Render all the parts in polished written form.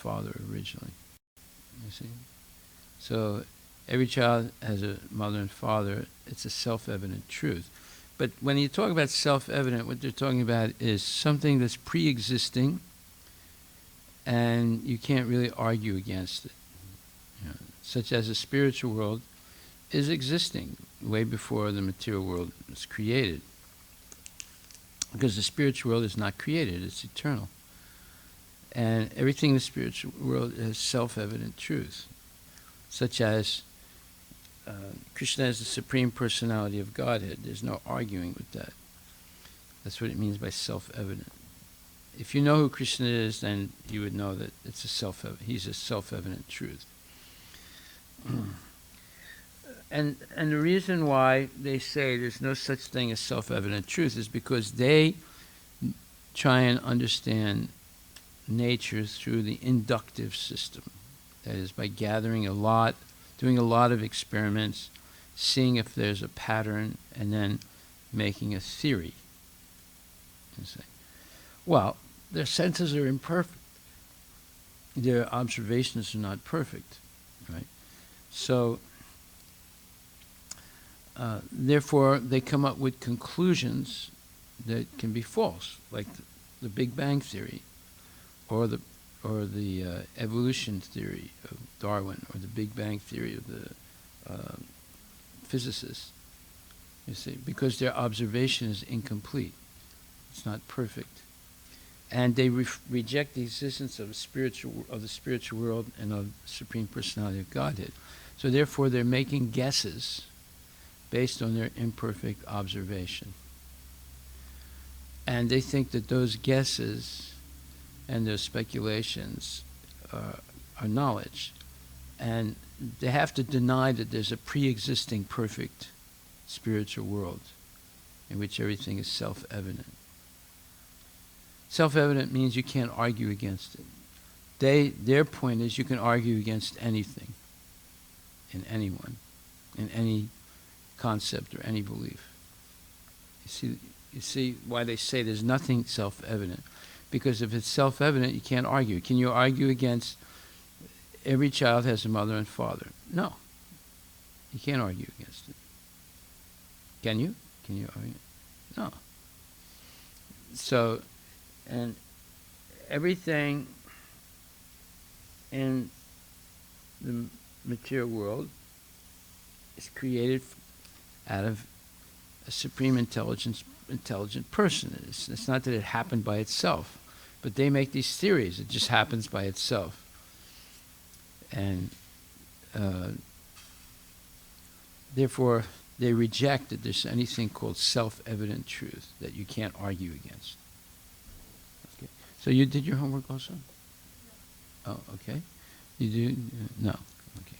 father originally. You see? So every child has a mother and father. It's a self-evident truth. But when you talk about self-evident, what they're talking about is something that's pre-existing, and you can't really argue against it. You know, such as the spiritual world is existing way before the material world was created. Because the spiritual world is not created, it's eternal. And everything in the spiritual world is self-evident truth, such as Krishna is the Supreme Personality of Godhead. There's no arguing with that. That's what it means by self-evident. If you know who Krishna is, then you would know that it's he's a self-evident truth. And the reason why they say there's no such thing as self-evident truth is because they try and understand nature through the inductive system. That is, by gathering a lot, doing a lot of experiments, seeing if there's a pattern, and then making a theory. You say, well, their senses are imperfect. Their observations are not perfect, right? So, therefore, they come up with conclusions that can be false, like the Big Bang Theory, or the evolution theory of Darwin, or the Big Bang Theory of the physicists. You see, because their observation is incomplete, it's not perfect, and they reject the existence of the spiritual world and of the Supreme Personality of Godhead. So, therefore, they're making guesses based on their imperfect observation. And they think that those guesses and those speculations are knowledge. And they have to deny that there's a pre-existing perfect spiritual world in which everything is self-evident. Self-evident means you can't argue against it. Their point is you can argue against anything, in anyone, in any concept or any belief. You see why they say there's nothing self-evident. Because if it's self-evident, you can't argue. Can you argue against every child has a mother and father? No. You can't argue against it. Can you? Can you argue? No. So, and everything in the material world is created out of a supreme intelligent person. It's not that it happened by itself, but they make these theories. It just happens by itself. And therefore, they reject that there's anything called self-evident truth that you can't argue against. Okay. So you did your homework also? Oh, okay. You do? No. Okay.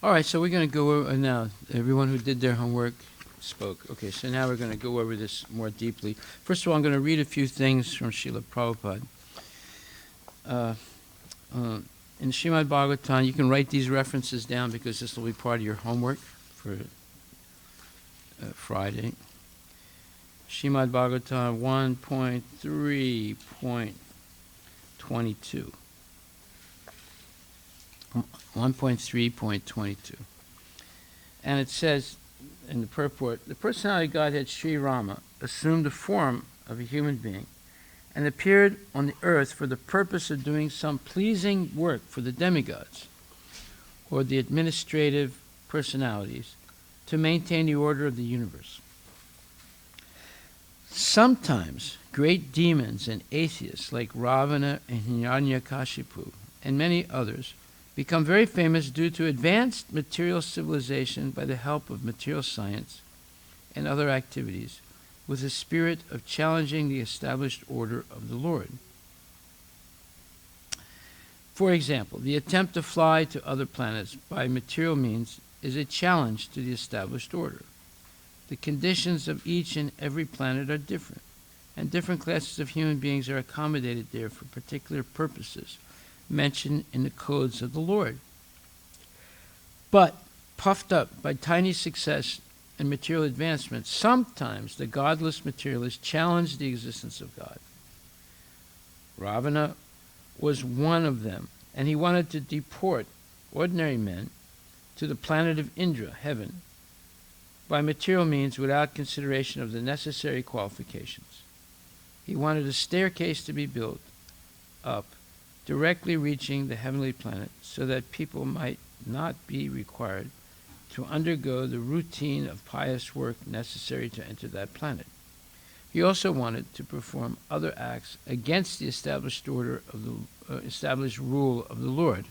All right, so we're going to go over now. Everyone who did their homework spoke. Okay, so now we're going to go over this more deeply. First of all, I'm going to read a few things from Srila Prabhupada. In Srimad Bhagavatam, you can write these references down because this will be part of your homework for Friday. Srimad Bhagavatam 1.3.22. 1.3.22. And it says in the purport, the personality of Godhead Sri Rama assumed the form of a human being and appeared on the earth for the purpose of doing some pleasing work for the demigods or the administrative personalities to maintain the order of the universe. Sometimes great demons and atheists like Ravana and Hiranyakashipu and many others become very famous due to advanced material civilization by the help of material science and other activities with the spirit of challenging the established order of the Lord. For example, the attempt to fly to other planets by material means is a challenge to the established order. The conditions of each and every planet are different, and different classes of human beings are accommodated there for particular purposes mentioned in the codes of the Lord. But, puffed up by tiny success and material advancement, sometimes the godless materialists challenge the existence of God. Ravana was one of them, and he wanted to deport ordinary men to the planet of Indra, heaven, by material means without consideration of the necessary qualifications. He wanted a staircase to be built up, directly reaching the heavenly planet, so that people might not be required to undergo the routine of pious work necessary to enter that planet. He also wanted to perform other acts against the established order of the established rule of the Lord.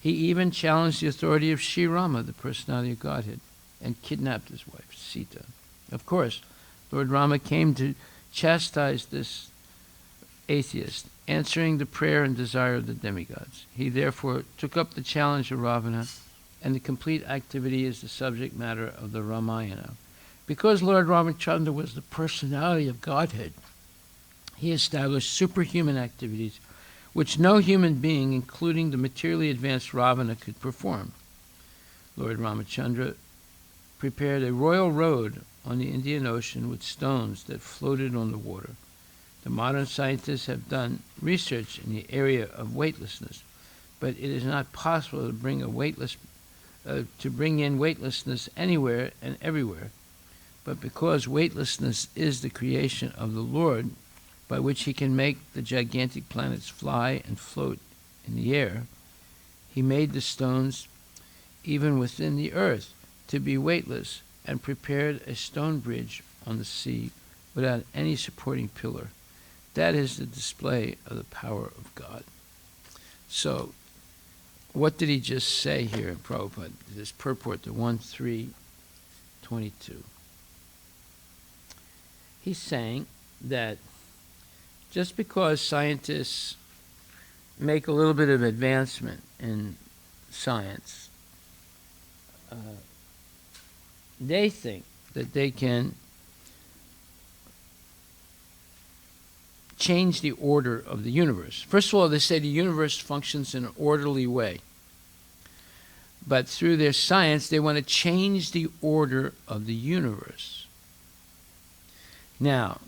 He even challenged the authority of Sri Rama, the personality of Godhead, and kidnapped his wife, Sita. Of course, Lord Rama came to chastise this atheist, answering the prayer and desire of the demigods. He therefore took up the challenge of Ravana, and the complete activity is the subject matter of the Ramayana. Because Lord Ramachandra was the personality of Godhead, he established superhuman activities which no human being, including the materially advanced Ravana, could perform. Lord Ramachandra prepared a royal road on the Indian Ocean with stones that floated on the water. The modern scientists have done research in the area of weightlessness, but it is not possible to bring in weightlessness anywhere and everywhere. But because weightlessness is the creation of the Lord, by which he can make the gigantic planets fly and float in the air, he made the stones even within the earth to be weightless, and prepared a stone bridge on the sea without any supporting pillar. That is the display of the power of God. So, what did he just say here in Prabhupada? This purport to 1.3.22. He's saying that just because scientists make a little bit of advancement in science, they think that they can change the order of the universe. First of all, they say the universe functions in an orderly way. But through their science, they want to change the order of the universe. Now,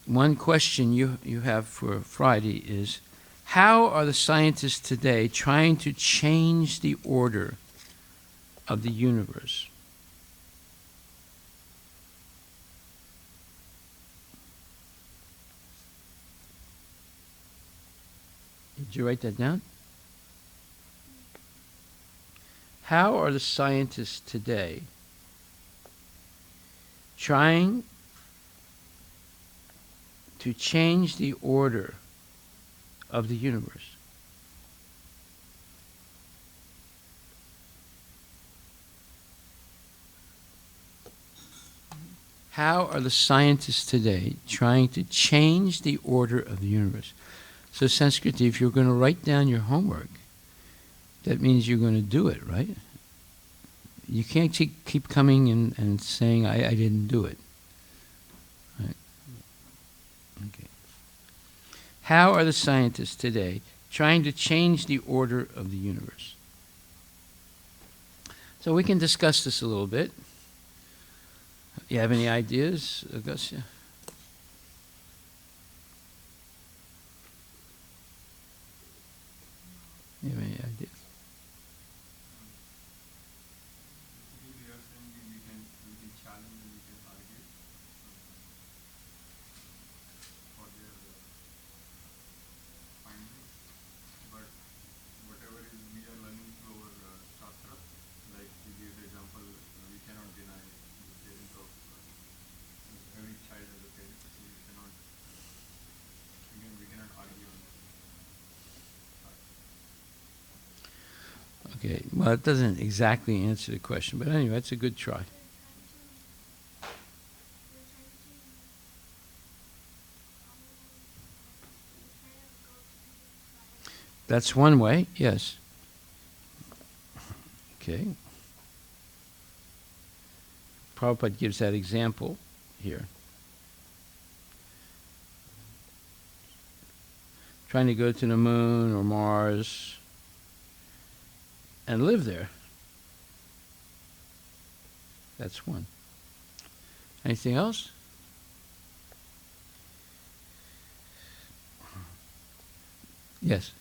one question you have for Friday is, how are the scientists today trying to change the order of the universe? Did you write that down? How are the scientists today trying to change the order of the universe? How are the scientists today trying to change the order of the universe? So Sanskriti, if you're going to write down your homework, that means you're going to do it, right? You can't keep coming and saying, I didn't do it. Right? Okay. How are the scientists today trying to change the order of the universe? So we can discuss this a little bit. You have any ideas, Augustia? You have any ideas? We are saying we can challenge and we can argue for their findings, but whatever is we are learning through our shastra, like we gave the example, we cannot deny the parents of every child as a parent, so we cannot argue on that. Okay, well, it doesn't exactly answer the question, but anyway, it's a good try. That's one way, yes. Okay. Prabhupada gives that example here. Trying to go to the moon or Mars and live there. That's one. Anything else? Yes.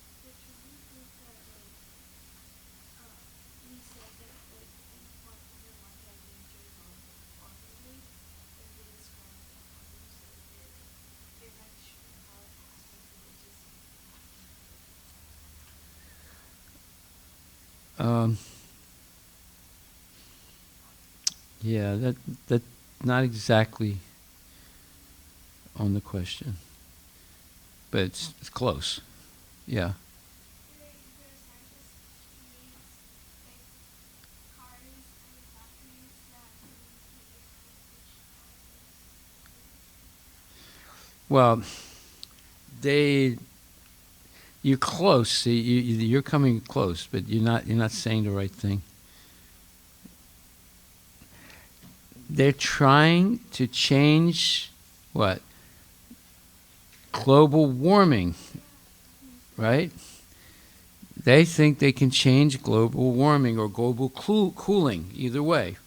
Um, yeah, that not exactly on the question, but it's close. Yeah. Well, they you're close. See, you're coming close, but you're not saying the right thing. They're trying to change what? Global warming, right? They think they can change global warming or global cooling, either way,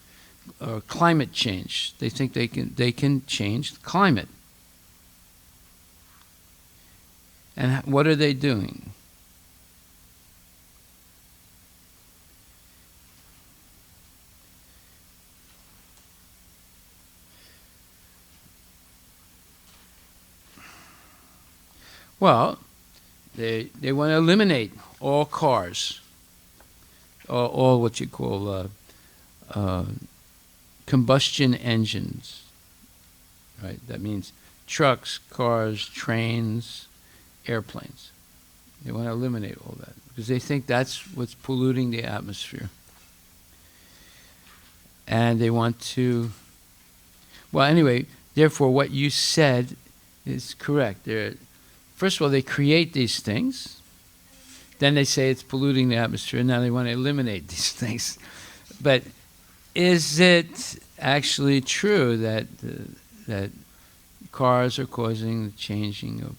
or climate change. They think they can change the climate. And what are they doing? Well, they want to eliminate all cars, all what you call uh, combustion engines, right? That means trucks, cars, trains, airplanes. They want to eliminate all that because they think that's what's polluting the atmosphere. And they want to, well, anyway, therefore, what you said is correct. First of all, they create these things. Then they say it's polluting the atmosphere. Now they want to eliminate these things. But is it actually true that cars are causing the changing of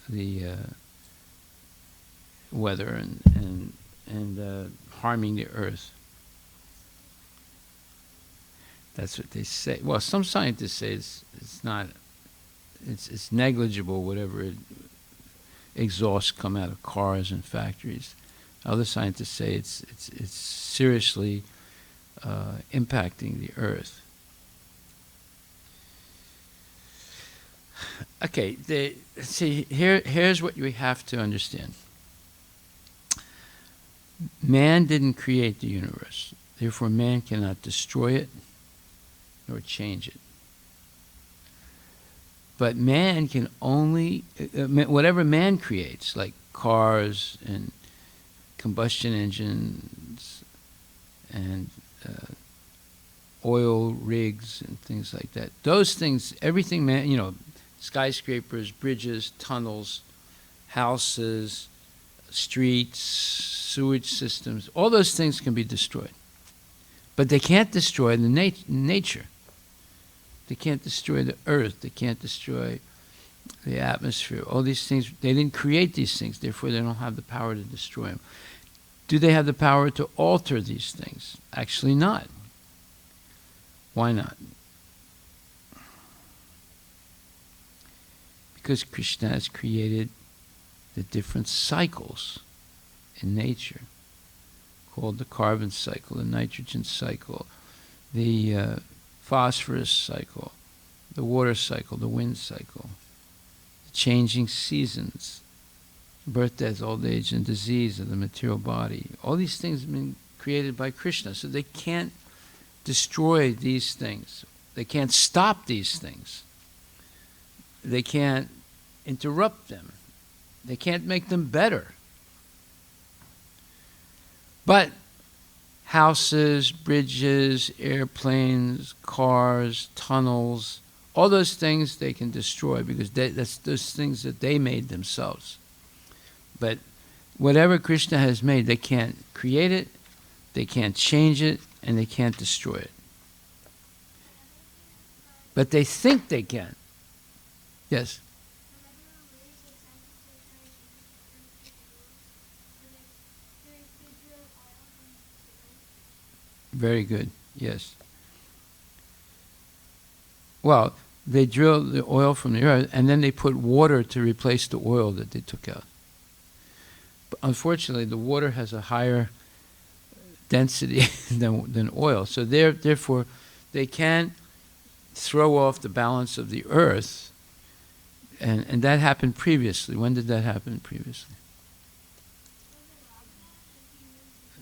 the weather and harming the earth? That's what they say. Well, some scientists say it's not. It's negligible. Whatever exhausts come out of cars and factories. Other scientists say it's seriously impacting the earth. Okay, see here's what we have to understand. Man didn't create the universe, therefore man cannot destroy it nor change it. But man can only whatever man creates, like cars and combustion engines and oil rigs and things like that. Those things, everything man, skyscrapers, bridges, tunnels, houses, streets, sewage systems, all those things can be destroyed. But they can't destroy the nature. They can't destroy the earth. They can't destroy the atmosphere. All these things, they didn't create these things, therefore they don't have the power to destroy them. Do they have the power to alter these things? Actually not. Why not? Because Krishna has created the different cycles in nature, called the carbon cycle, the nitrogen cycle, the phosphorus cycle, the water cycle, the wind cycle, the changing seasons, birth, death, old age, and disease of the material body. All these things have been created by Krishna, so they can't destroy these things. They can't stop these things. They can't interrupt them. They can't make them better. But houses, bridges, airplanes, cars, tunnels, all those things they can destroy because that's those things that they made themselves. But whatever Krishna has made, they can't create it, they can't change it, and they can't destroy it. But they think they can. Yes? Very good. Yes. Well, They drill the oil from the earth, and then they put water to replace the oil that they took out. But unfortunately, the water has a higher density than oil. So therefore, they can throw off the balance of the earth. And that happened previously. When did that happen previously?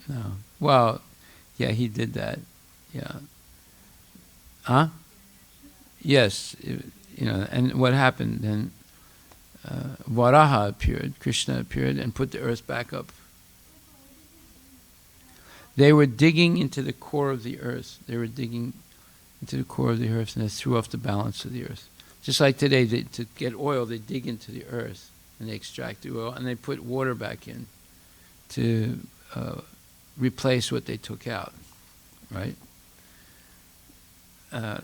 No. Well, yeah, he did that. Yeah. Huh? Yes. And what happened then? Varaha appeared, Krishna appeared, and put the earth back up. They were digging into the core of the earth. They were digging into the core of the earth, and they threw off the balance of the earth. Just like today, to get oil, they dig into the earth, and they extract the oil, and they put water back in to replace what they took out, right?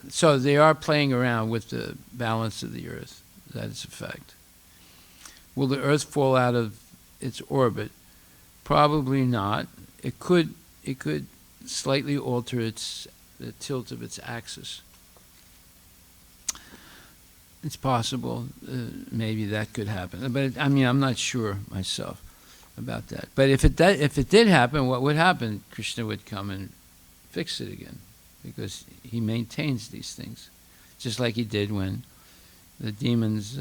So they are playing around with the balance of the earth. That is a fact. Will the earth fall out of its orbit? Probably not. It could slightly alter the tilt of its axis. It's possible. Maybe that could happen. But I mean, I'm not sure myself about that. But if it did happen, what would happen? Krishna would come and fix it again, because he maintains these things, just like he did when the demons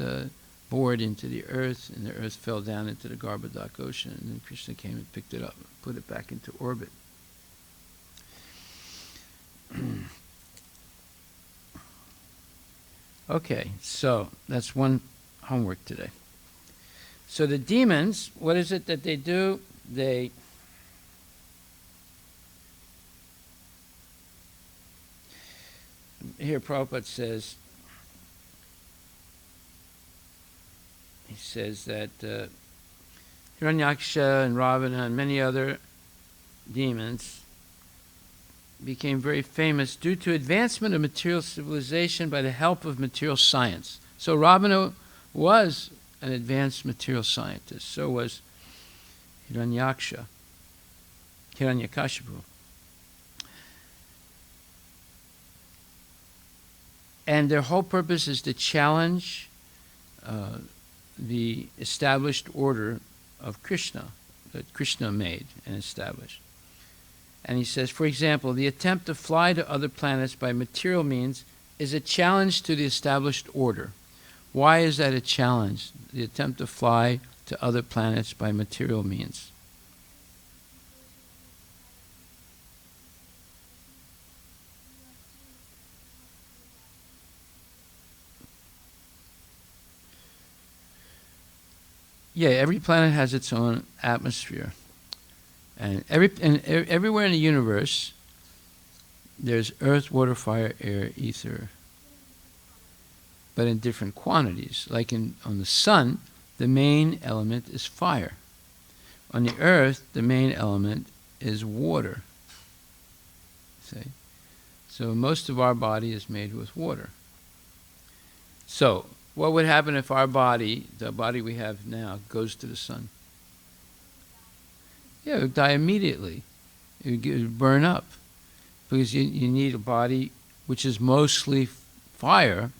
bored into the earth, and the earth fell down into the Garbhodak ocean, and then Krishna came and picked it up and put it back into orbit. Okay, so that's one homework today. So the demons, what is it that they do? Here Prabhupada says, he says that Hiranyaksha and Ravana and many other demons became very famous due to advancement of material civilization by the help of material science. So Ravana was an advanced material scientist. So was Hiranyakashipu. And their whole purpose is to challenge the established order of Krishna, that Krishna made and established. And he says, for example, the attempt to fly to other planets by material means is a challenge to the established order. Why is that a challenge, the attempt to fly to other planets by material means? Yeah, every planet has its own atmosphere. And everywhere in the universe, there's earth, water, fire, air, ether, but in different quantities. Like on the sun, the main element is fire. On the earth, the main element is water. See? So most of our body is made with water. So what would happen if our body, the body we have now, goes to the sun? Yeah, it would die immediately. It would burn up. Because you need a body which is mostly fire,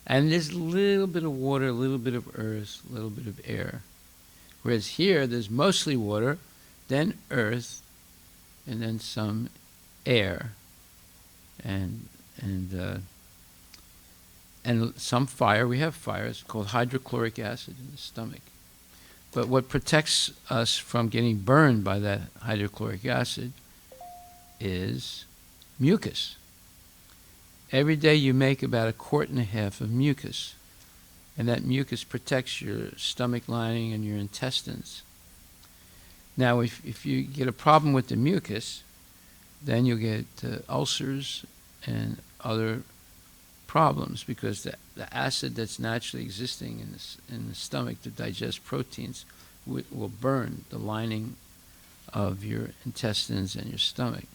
and there's a little bit of water, a little bit of earth, a little bit of air. Whereas here, there's mostly water, then earth, and then some air, and some fire. We have fire. It's called hydrochloric acid in the stomach. But what protects us from getting burned by that hydrochloric acid is mucus. Every day you make about 1.5 quarts of mucus, and that mucus protects your stomach lining and your intestines. Now, if you get a problem with the mucus, then you'll get ulcers and other problems, because the acid that's naturally existing in the stomach to digest proteins will burn the lining of your intestines and your stomach.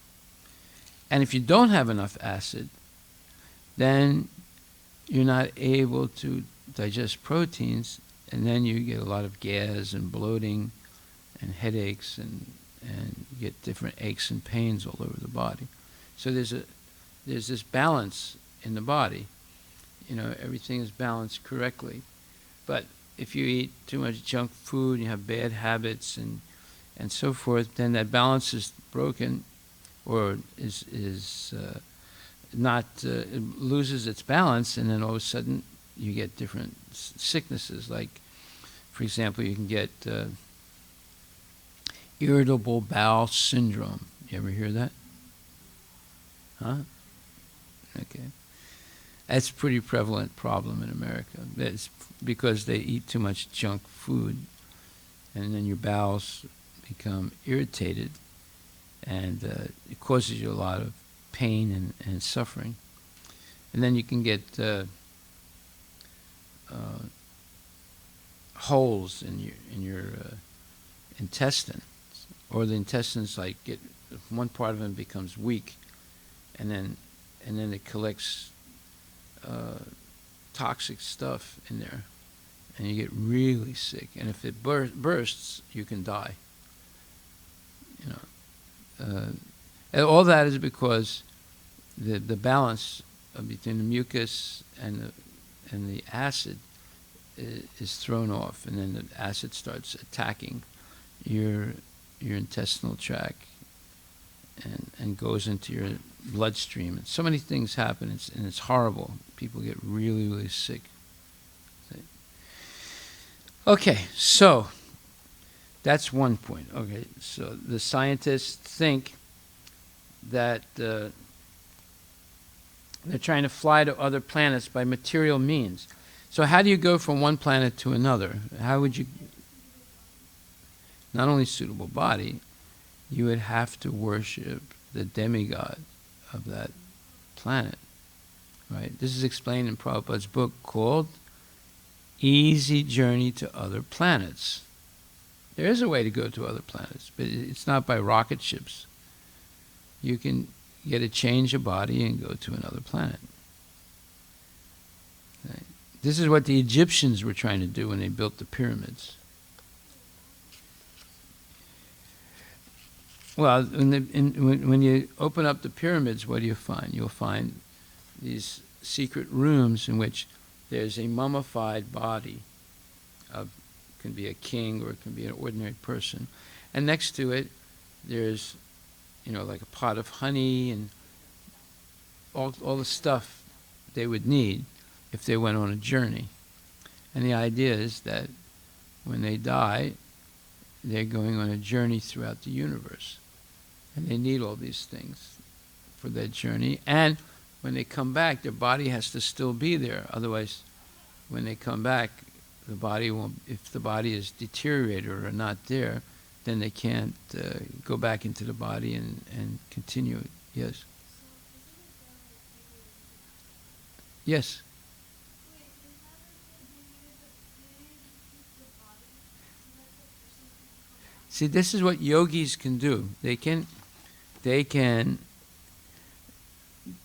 And if you don't have enough acid, then you're not able to digest proteins, and then you get a lot of gas and bloating and headaches, and you get different aches and pains all over the body. So there's this balance in the body. everything is balanced correctly. But if you eat too much junk food, you have bad habits and so forth, then that balance is broken, or is not it loses its balance, and then all of a sudden you get different sicknesses. Like, for example, you can get irritable bowel syndrome. You ever hear that? Huh? Okay. That's a pretty prevalent problem in America. It's because they eat too much junk food, and then your bowels become irritated, and it causes you a lot of pain and suffering. And then you can get holes in your intestine, or the intestines get one part of them becomes weak, and then it collects toxic stuff in there, and you get really sick. And if it bursts, you can die. And all that is because the balance between the mucus and the acid is thrown off, and then the acid starts attacking your intestinal tract and goes into your bloodstream. And so many things happen, and it's horrible. People get really, really sick. Okay, so that's one point. Okay, so the scientists think that they're trying to fly to other planets by material means. So how do you go from one planet to another? How would you? Not only suitable body, you would have to worship the demigod of that planet, right? This is explained in Prabhupada's book called Easy Journey to Other Planets. There is a way to go to other planets, but it's not by rocket ships. You can get a change of body and go to another planet. Right? This is what the Egyptians were trying to do when they built the pyramids. Well, when you open up the pyramids, what do you find? You'll find these secret rooms in which there's a mummified body of, can be a king or it can be an ordinary person, and next to it there's like a pot of honey and all the stuff they would need if they went on a journey. And the idea is that when they die, they're going on a journey throughout the universe, and they need all these things for that journey. And when they come back, their body has to still be there. Otherwise, when they come back, the body won't. If the body is deteriorated or not there, then they can't go back into the body and continue it. Yes. Yes. See, this is what yogis can do. They can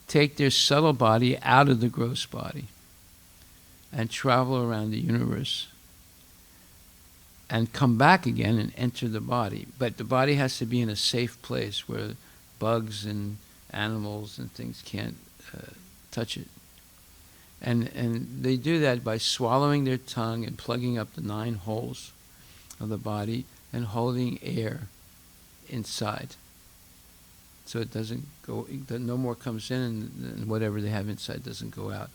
take their subtle body out of the gross body and travel around the universe and come back again and enter the body. But the body has to be in a safe place where bugs and animals and things can't touch it. And they do that by swallowing their tongue and plugging up the 9 holes of the body and holding air inside. So it doesn't go, no more comes in, and whatever they have inside doesn't go out.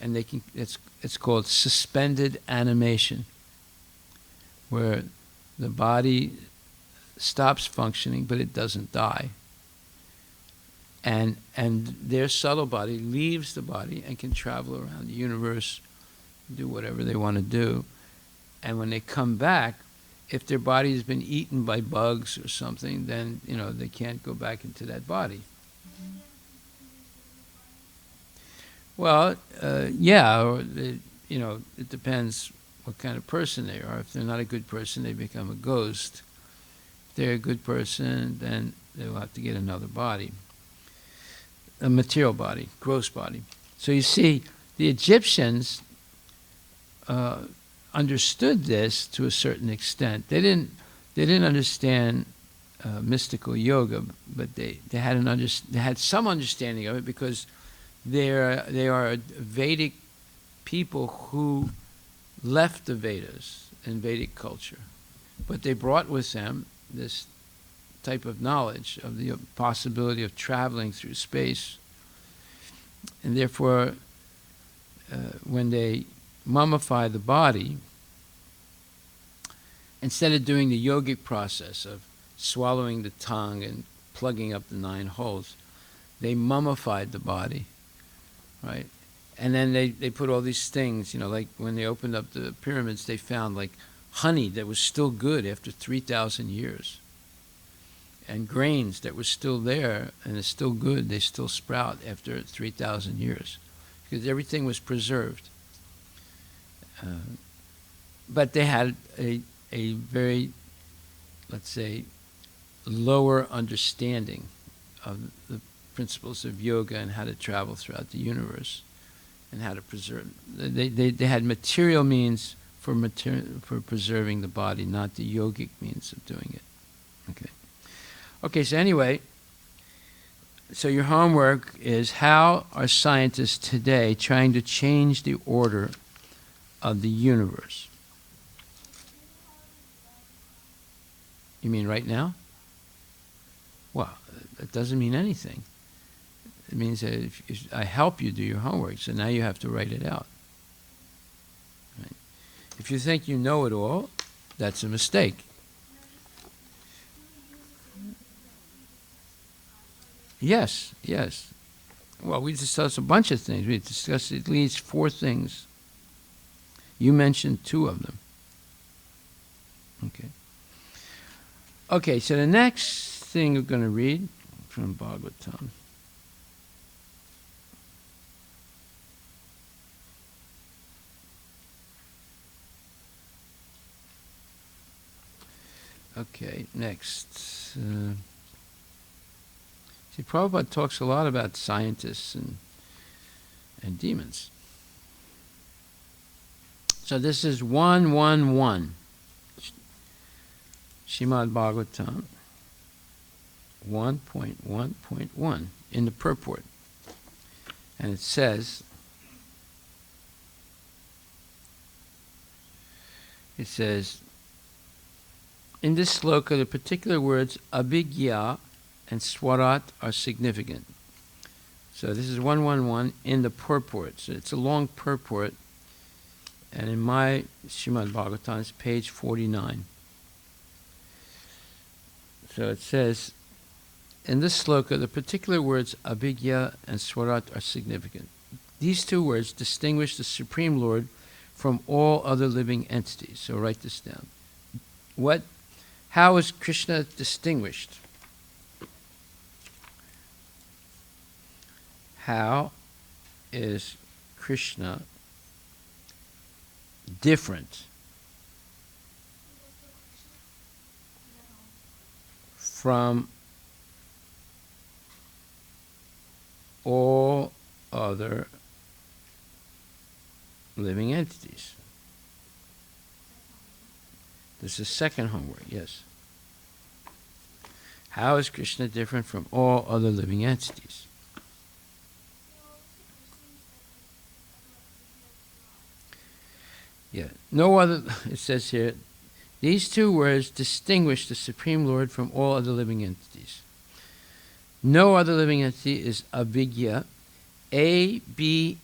And they can, it's called suspended animation, where the body stops functioning, but it doesn't die. And their subtle body leaves the body and can travel around the universe, do whatever they want to do. And when they come back, if their body has been eaten by bugs or something, then they can't go back into that body. Well, yeah, or it depends what kind of person they are. If they're not a good person, they become a ghost. If they're a good person, then they'll have to get another body, a material body, gross body. So you see, the Egyptians understood this to a certain extent. They didn't understand mystical yoga, but they had some understanding of it because they are a Vedic people who left the Vedas and Vedic culture, but they brought with them this type of knowledge of the possibility of traveling through space, and therefore when they mummify the body, instead of doing the yogic process of swallowing the tongue and plugging up the 9 holes, they mummified the body, right? And then they put all these things, like when they opened up the pyramids, they found like honey that was still good after 3,000 years. And grains that were still there and is still good, they still sprout after 3,000 years. Because everything was preserved. But they had a very, let's say, lower understanding of the principles of yoga and how to travel throughout the universe and how to preserve. They had material means for preserving the body, not the yogic means of doing it. Okay, so anyway, so your homework is, how are scientists today trying to change the order of the universe? You mean right now? Well, that doesn't mean anything. It means that if I help you do your homework, so now you have to write it out. Right? If you think you know it all, that's a mistake. Yes. Well, we discussed a bunch of things. We discussed at least 4 things. You mentioned 2 of them. Okay, so the next thing we're going to read from Bhagavatam. Okay, next. See, Prabhupada talks a lot about scientists and demons. So this is 111. Srimad Bhagavatam 1.1.1 in the purport. And it says, in this sloka, the particular words abhigya and swarat are significant. So this is 111 in the purport. So it's a long purport. And in my Srimad Bhagavatam, it's page 49. So it says, in this sloka, the particular words abhigya and swarat are significant. These 2 words distinguish the Supreme Lord from all other living entities. So write this down. How is Krishna distinguished? How is Krishna different from all other living entities? This is second homework, yes. How is Krishna different from all other living entities? Yeah, no other, it says here, these 2 words distinguish the Supreme Lord from all other living entities. No other living entity is abhigya, A-B-H-I-I-J-N-A-H.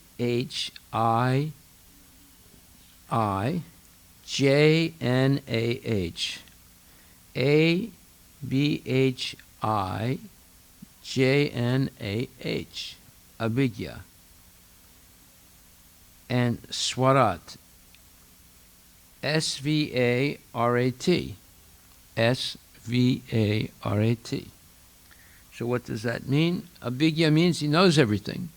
A-B-H-I-J-N-A-H. Abhigya. And swarat. S-V-A-R-A-T. S-V-A-R-A-T. So what does that mean? Abhigya means he knows everything.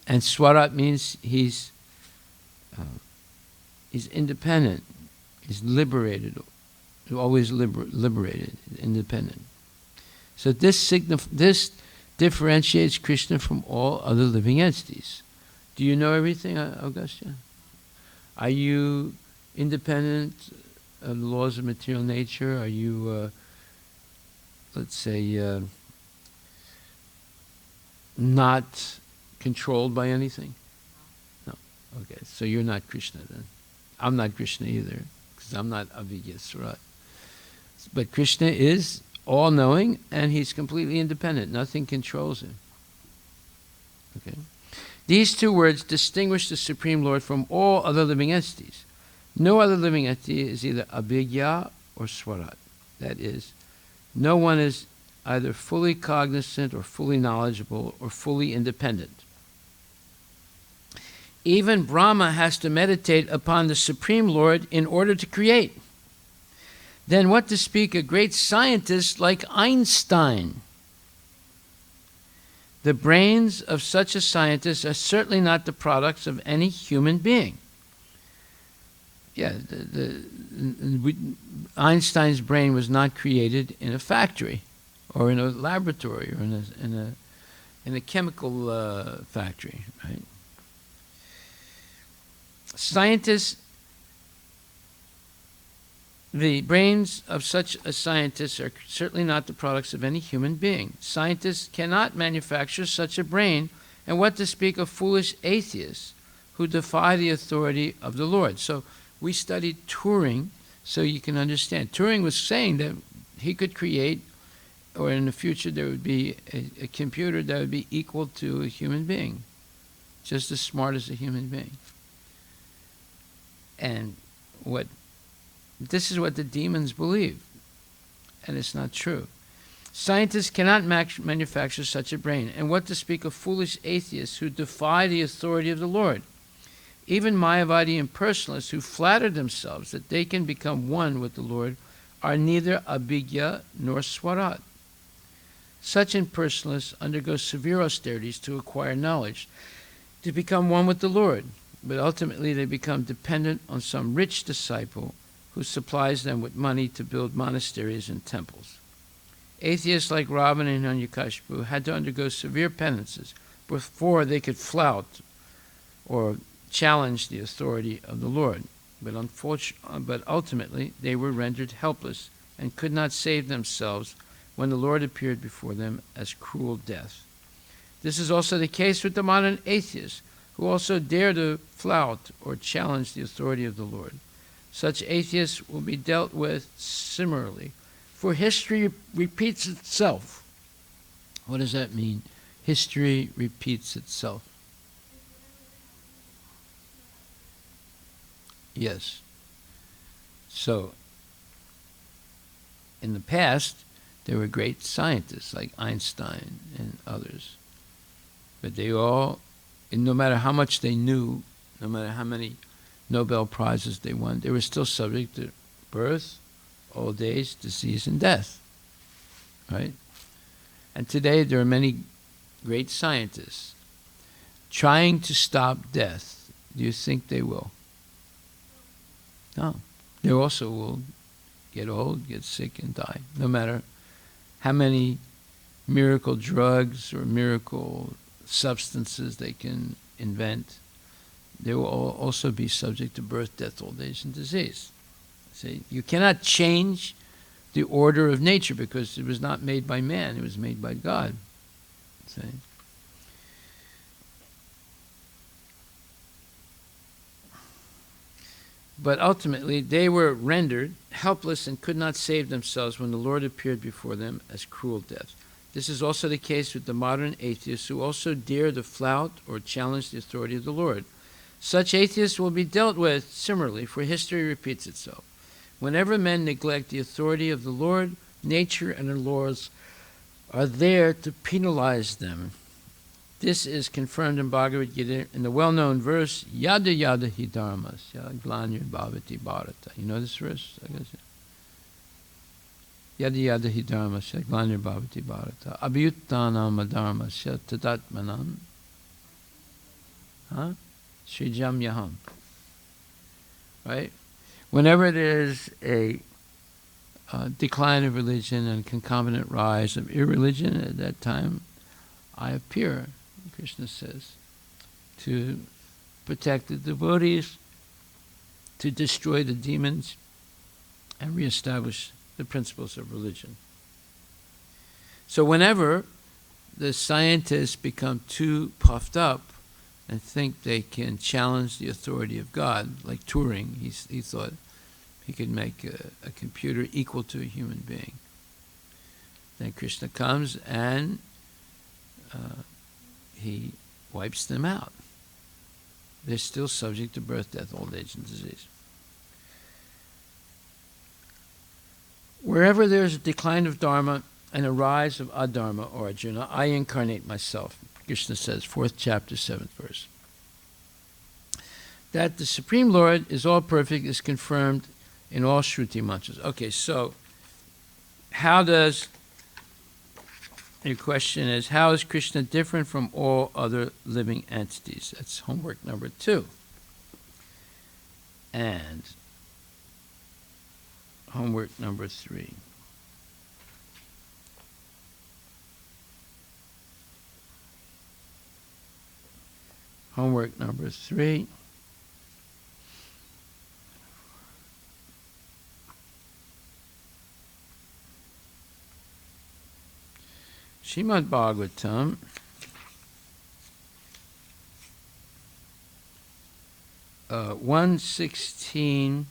And swarat means he's independent. He's liberated. He's always liberated, independent. So this differentiates Krishna from all other living entities. Do you know everything, Augustia? Are you independent of the laws of material nature? Are you, let's say, not controlled by anything? No. Okay, so you're not Krishna then. I'm not Krishna either, because I'm not Avijja Surat. But Krishna is all-knowing, and he's completely independent. Nothing controls him. Okay. These two words distinguish the Supreme Lord from all other living entities. No other living entity is either Abhigya or Swarat. That is, no one is either fully cognizant or fully knowledgeable or fully independent. Even Brahma has to meditate upon the Supreme Lord in order to create. Then what to speak of great scientists like Einstein? The brains of such a scientist are certainly not the products of any human being. Yeah, Einstein's brain was not created in a factory or in a laboratory or in a chemical factory, right? Scientists, the brains of such a scientist are certainly not the products of any human being. Scientists cannot manufacture such a brain, and what to speak of foolish atheists who defy the authority of the Lord. So we studied Turing so you can understand. Turing was saying that he could create, or in the future there would be a computer that would be equal to a human being, just as smart as a human being. And this is what the demons believe, and it's not true. Scientists cannot manufacture such a brain, and what to speak of foolish atheists who defy the authority of the Lord. Even Mayavadi impersonalists who flatter themselves that they can become one with the Lord are neither Abhigya nor Swarat. Such impersonalists undergo severe austerities to acquire knowledge, to become one with the Lord, but ultimately they become dependent on some rich disciple who supplies them with money to build monasteries and temples. Atheists like Ravana and Hiranyakashipu had to undergo severe penances before they could flout or challenge the authority of the Lord. But ultimately they were rendered helpless and could not save themselves when the Lord appeared before them as cruel death. This is also the case with the modern atheists, who also dare to flout or challenge the authority of the Lord. Such atheists will be dealt with similarly, for history repeats itself. What does that mean? History repeats itself. Yes. So, in the past, there were great scientists like Einstein and others. But they all, and no matter how much they knew, no matter how many Nobel Prizes they won, they were still subject to birth, old age, disease, and death. Right? And today there are many great scientists trying to stop death. Do you think they will? No. They also will get old, get sick, and die. No matter how many miracle drugs or miracle substances they can invent, they will also be subject to birth, death, old age, and disease. See, you cannot change the order of nature because it was not made by man, it was made by God. See? But ultimately, they were rendered helpless and could not save themselves when the Lord appeared before them as cruel death. This is also the case with the modern atheists who also dare to flout or challenge the authority of the Lord. Such atheists will be dealt with similarly, for history repeats itself. Whenever men neglect the authority of the Lord, nature and her laws are there to penalize them. This is confirmed in Bhagavad Gita in the well-known verse, Yada yada hi dharmasya glanyur bhavati bharata. You know this verse? Yada yada hi dharmasya glanyur bhavati bharata. Abhyuttanam adharmasya tadatmanam. Srijam yaham. Right? Whenever there's a decline of religion and concomitant rise of irreligion, at that time I appear, Krishna says, to protect the devotees, to destroy the demons, and reestablish the principles of religion. So whenever the scientists become too puffed up and think they can challenge the authority of God, like Turing. He thought he could make a computer equal to a human being. Then Krishna comes and he wipes them out. They're still subject to birth, death, old age, and disease. Wherever there is a decline of Dharma and a rise of Adharma, or Arjuna, I incarnate myself. Krishna says, 4th chapter, 7th verse. That the Supreme Lord is all perfect is confirmed in all Shruti mantras. Okay, so how does, your question is, how is Krishna different from all other living entities? That's homework number 2. And homework number 3. Homework number 3. Srimad Bhagavatam, uh, 116.7.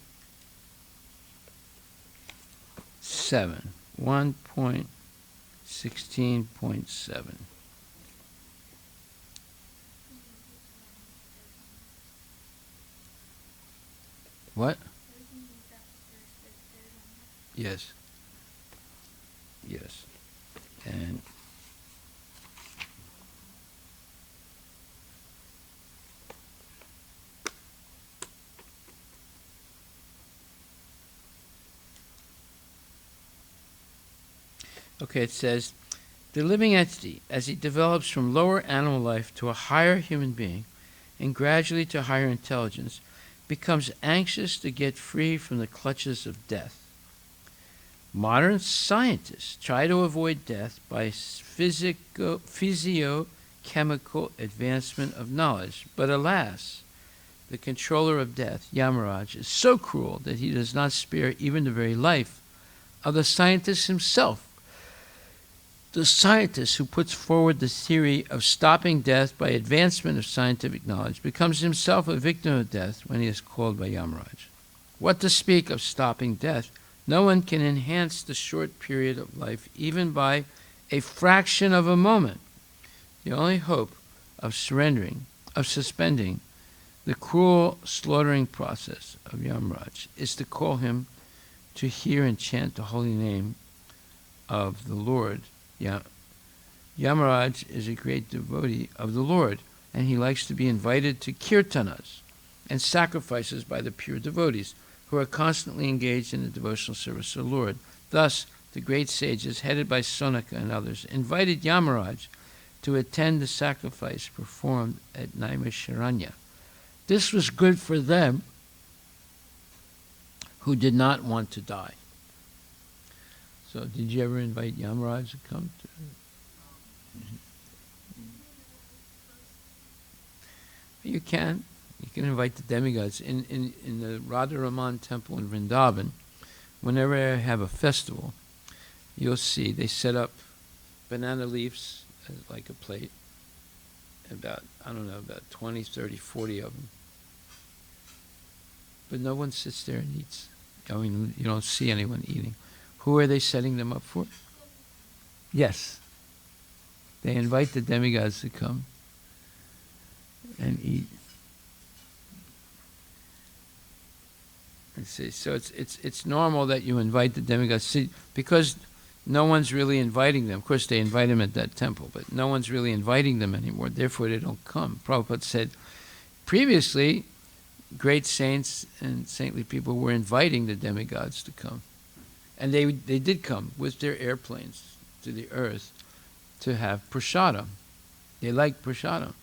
1.16.7. What? Yes. Yes. And okay, it says, the living entity, as he develops from lower animal life to a higher human being, and gradually to higher intelligence, becomes anxious to get free from the clutches of death. Modern scientists try to avoid death by physicochemical advancement of knowledge, but alas, the controller of death, Yamaraj, is so cruel that he does not spare even the very life of the scientist himself. The scientist who puts forward the theory of stopping death by advancement of scientific knowledge becomes himself a victim of death when he is called by Yamaraj. What to speak of stopping death? No one can enhance the short period of life even by a fraction of a moment. The only hope of suspending the cruel slaughtering process of Yamaraj is to call him to hear and chant the holy name of the Lord. Yamaraj is a great devotee of the Lord, and he likes to be invited to kirtanas and sacrifices by the pure devotees who are constantly engaged in the devotional service of the Lord. Thus, the great sages, headed by Sonaka and others, invited Yamaraj to attend the sacrifice performed at Naimisharanya. This was good for them who did not want to die. So, did you ever invite Yamaraj to come to? You can. You can invite the demigods. In the Radharaman temple in Vrindavan, whenever I have a festival, you'll see they set up banana leaves as like a plate. About 20, 30, 40 of them. But no one sits there and eats. I mean, you don't see anyone eating. Who are they setting them up for? Yes. They invite the demigods to come and eat. See, so it's normal that you invite the demigods. See, because no one's really inviting them. Of course, they invite them at that temple, but no one's really inviting them anymore. Therefore, they don't come. Prabhupada said, previously, great saints and saintly people were inviting the demigods to come. And they did come with their airplanes to the earth to have prasadam. They like prasadam.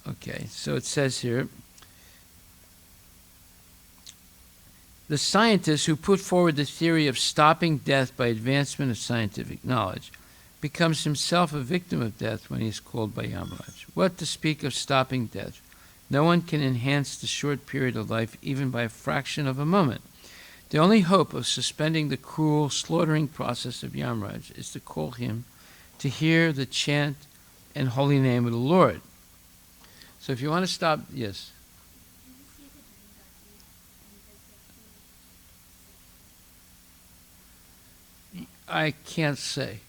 Okay, so it says here, the scientist who put forward the theory of stopping death by advancement of scientific knowledge becomes himself a victim of death when he is called by Yamaraj. What to speak of stopping death? No one can enhance the short period of life even by a fraction of a moment. The only hope of suspending the cruel slaughtering process of Yamaraj is to call him to hear the chant and holy name of the Lord. So if you want to stop, yes. I can't say.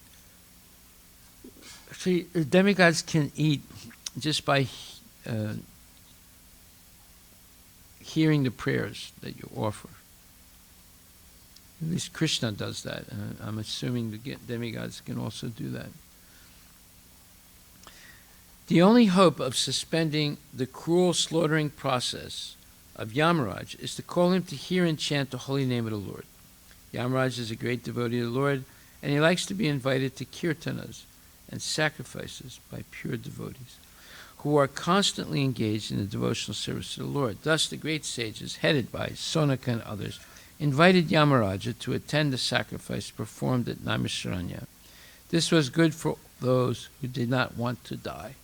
See, demigods can eat just by hearing the prayers that you offer. At least Krishna does that. I'm assuming the demigods can also do that. The only hope of suspending the cruel slaughtering process of Yamaraj is to call him to hear and chant the holy name of the Lord. Yamaraj is a great devotee of the Lord, and he likes to be invited to kirtanas and sacrifices by pure devotees who are constantly engaged in the devotional service to the Lord. Thus, the great sages, headed by Sonaka and others, invited Yamaraja to attend the sacrifice performed at Naimisharanya. This was good for those who did not want to die.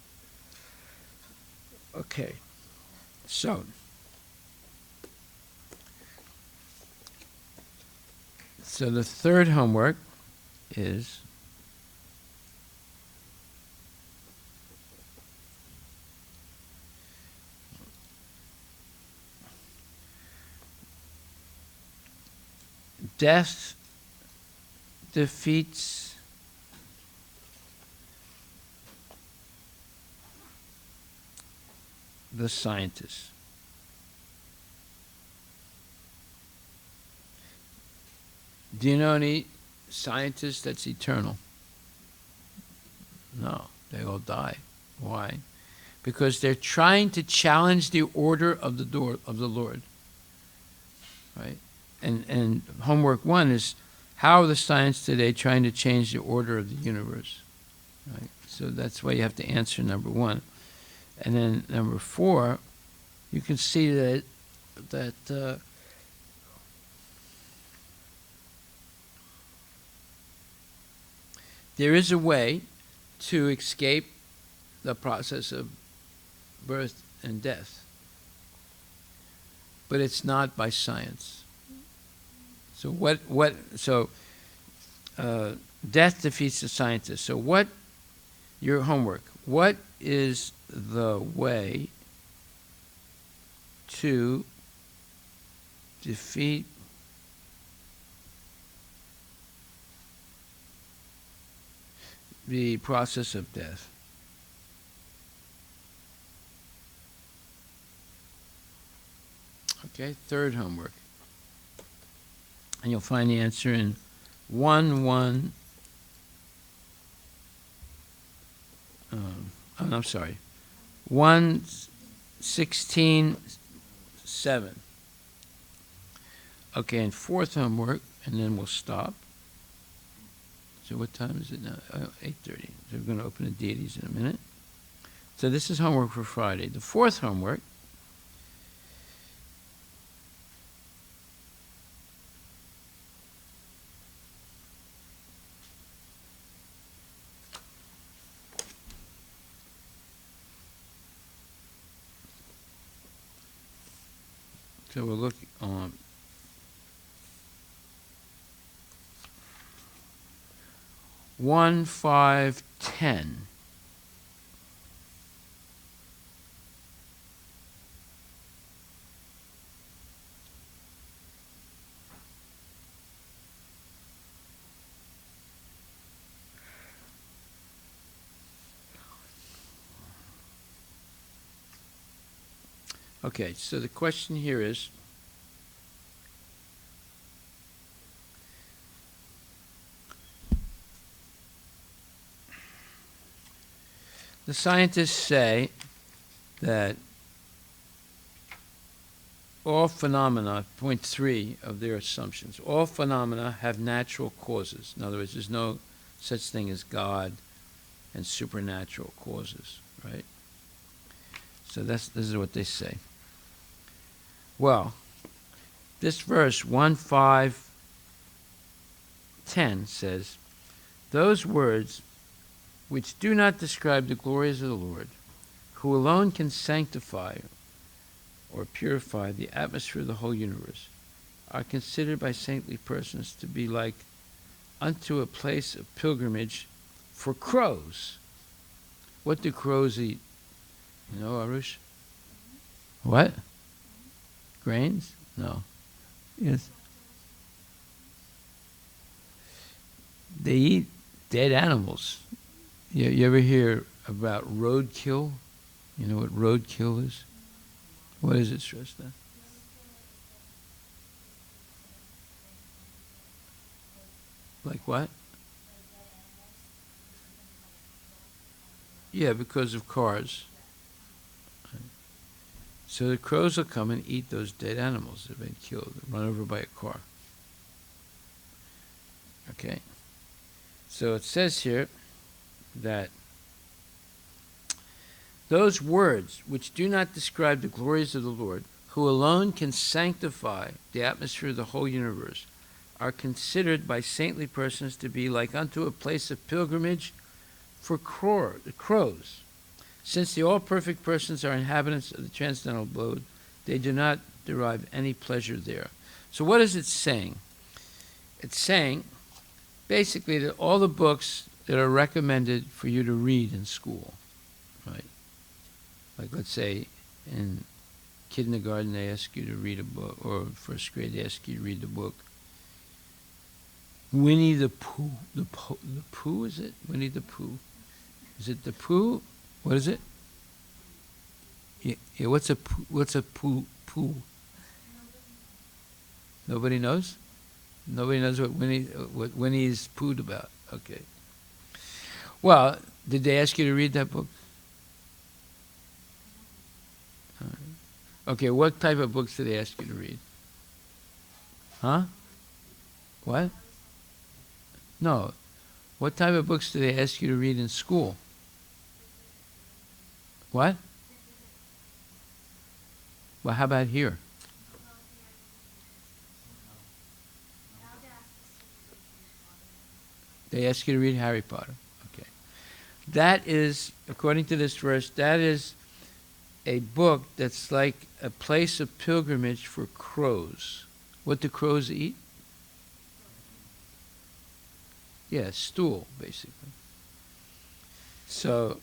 Okay, so the third homework is death defeats the scientist. Do you know any scientist that's eternal? No, they all die. Why? Because they're trying to challenge the order of the Lord. Right? And homework 1 is, how are the science today trying to change the order of the universe? Right? So that's why you have to answer number 1. And then number 4, you can see that there is a way to escape the process of birth and death, but it's not by science. So death defeats the scientist. So your homework, what is the way to defeat the process of death? Okay, third homework. And you'll find the answer in 1:1. I'm sorry. 1:16:7. Okay, and fourth homework, and then we'll stop. So what time is it now? 8:30. So we're going to open the deities in a minute. So this is homework for Friday. The fourth homework so we'll look on 1:5:10. Okay, so the question here is, the scientists say that all phenomena, point 3 of their assumptions, all phenomena have natural causes. In other words, there's no such thing as God and supernatural causes, right? So this is what they say. Well, this verse 1:5:10 says, those words which do not describe the glories of the Lord, who alone can sanctify or purify the atmosphere of the whole universe, are considered by saintly persons to be like unto a place of pilgrimage for crows, What do crows eat? You know, Arush? What? Grains? No. Yes. They eat dead animals. You ever hear about roadkill? You know what roadkill is? What is it, Shrestha? Like what? Yeah, because of cars. So the crows will come and eat those dead animals that have been killed, run over by a car. Okay. So it says here that those words which do not describe the glories of the Lord, who alone can sanctify the atmosphere of the whole universe, are considered by saintly persons to be like unto a place of pilgrimage for crows. Since the all-perfect persons are inhabitants of the transcendental abode, they do not derive any pleasure there. So what is it saying? It's saying, basically, that all the books that are recommended for you to read in school, right? Like, let's say, in kindergarten, they ask you to read a book, or first grade, they ask you to read the book Winnie the Pooh. The Pooh, is it? Winnie the Pooh. Is it the Pooh? What is it? Yeah, what's a Pooh? Nobody knows? Nobody knows what Winnie is poohed about. Okay. Well, did they ask you to read that book? Okay, what type of books did they ask you to read? Huh? What? No. What type of books do they ask you to read in school? What? Well, how about here? They ask you to read Harry Potter. Okay. That is, according to this verse, that is a book that's like a place of pilgrimage for crows. What do crows eat? Yeah, stool, basically. So,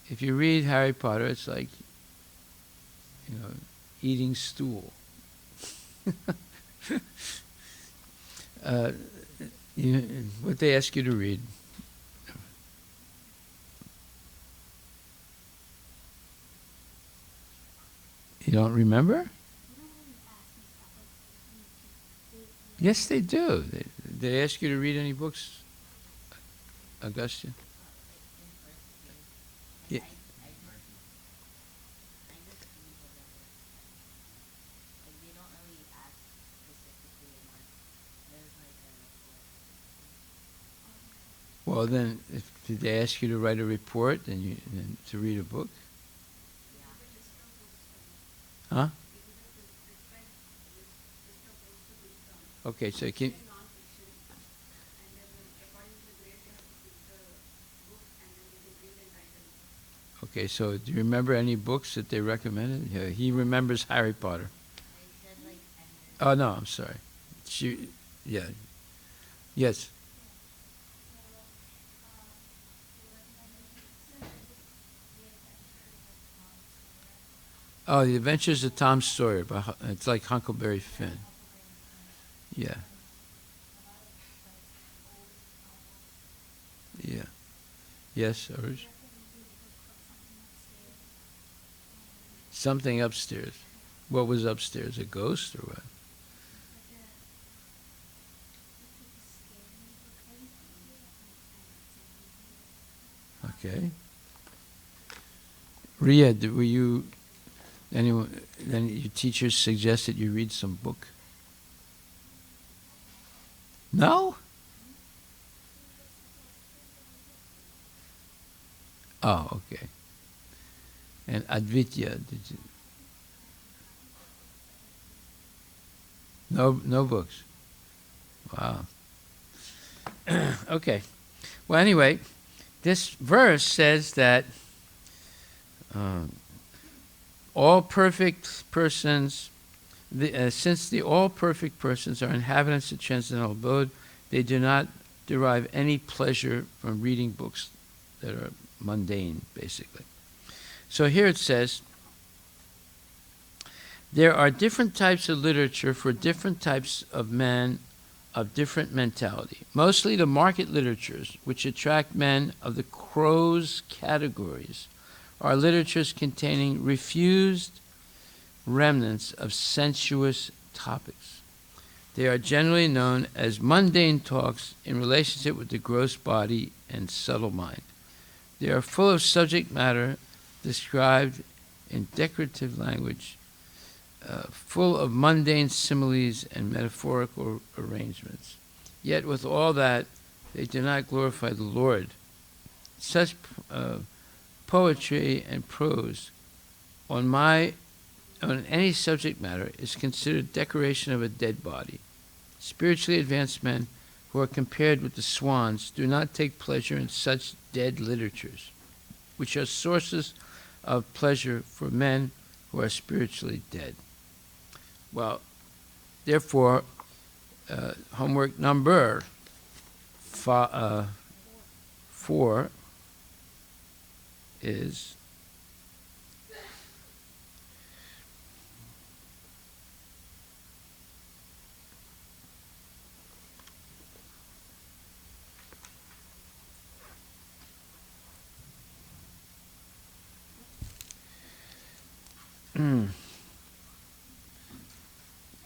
if you read Harry Potter, it's like, you know, eating stool. What they ask you to read. You don't remember? Yes, they do. They ask you to read any books, Augustia? Yeah. Well, then, did they ask you to write a report and to read a book? Huh? Okay, so can. Okay, so do you remember any books that they recommended? Yeah, he remembers Harry Potter. Oh no, I'm sorry. Yeah, yes. Oh, The Adventures of Tom Sawyer. It's like Huckleberry Finn. Yeah, yeah. Yes, Arush? Something upstairs. What was upstairs? A ghost or what? Okay. Ria, were you anyone? Then your teachers suggested you read some book. No. Oh, okay. And Advitya, did you? No books. Wow. Okay. Well, anyway, this verse says that all perfect persons, since the all perfect persons are inhabitants of transcendental abode, they do not derive any pleasure from reading books that are mundane, basically. So here it says, there are different types of literature for different types of men of different mentality. Mostly the market literatures, which attract men of the crow's categories, are literatures containing refused remnants of sensuous topics. They are generally known as mundane talks in relationship with the gross body and subtle mind. They are full of subject matter described in decorative language, full of mundane similes and metaphorical arrangements. Yet with all that, they do not glorify the Lord. Such poetry and prose on any subject matter is considered decoration of a dead body. Spiritually advanced men who are compared with the swans do not take pleasure in such dead literatures, which are sources of pleasure for men who are spiritually dead. Well, therefore, homework number 4 is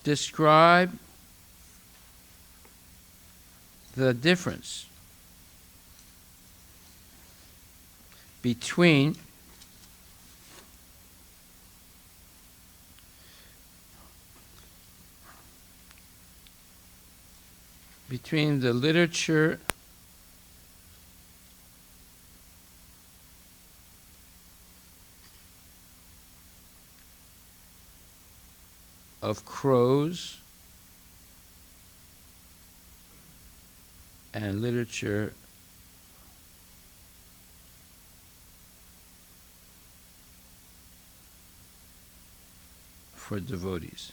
describe the difference between the literature of crows and literature for devotees.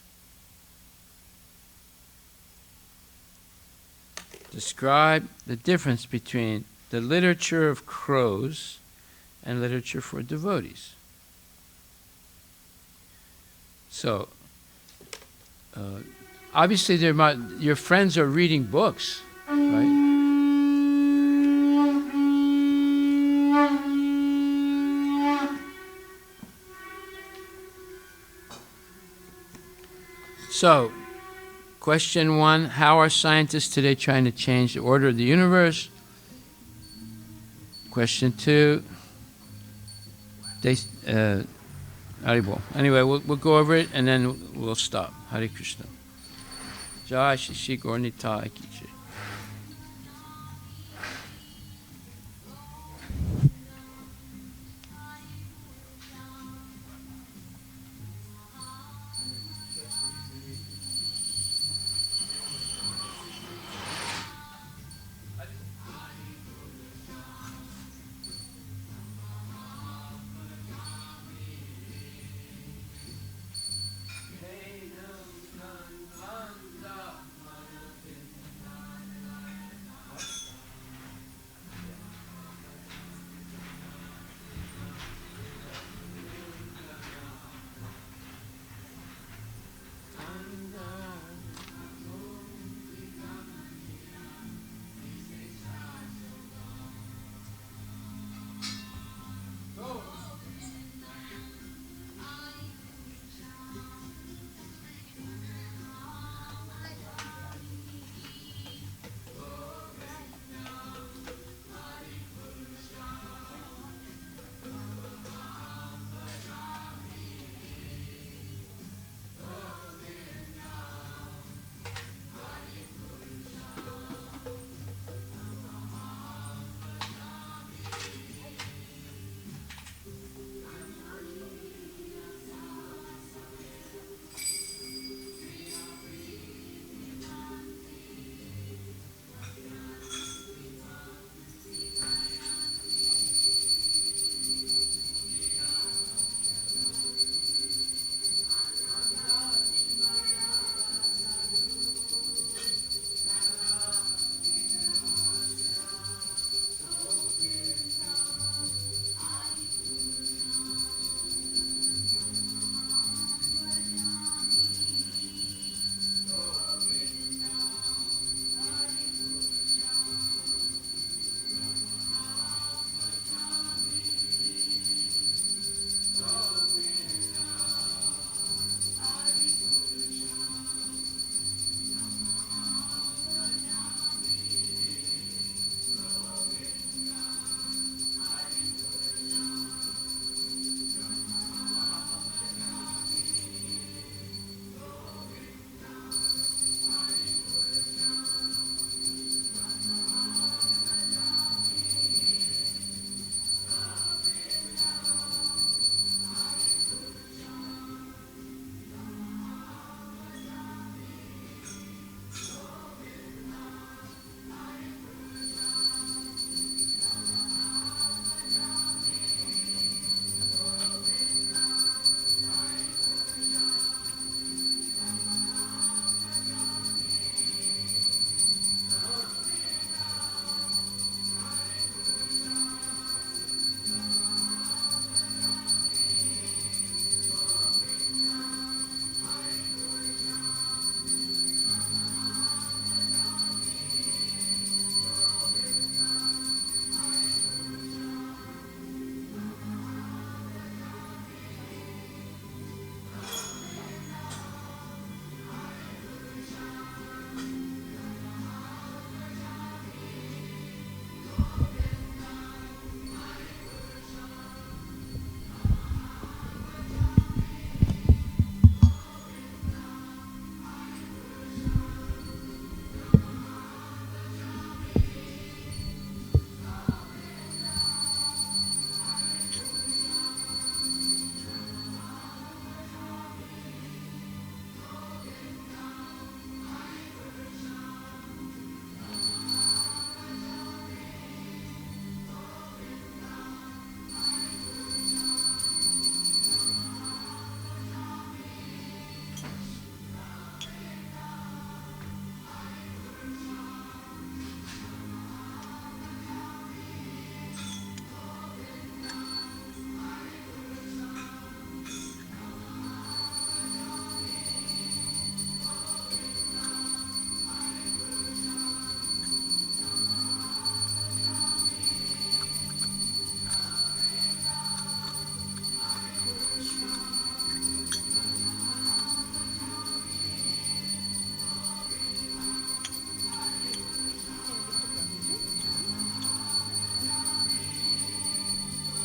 Describe the difference between the literature of crows and literature for devotees. So, obviously, your friends are reading books, right? So, question 1, how are scientists today trying to change the order of the universe? Question 2, Haribol. Anyway, we'll go over it and then we'll stop. Hare Krishna. Jai Shri Gaur Nitai Ki Jai.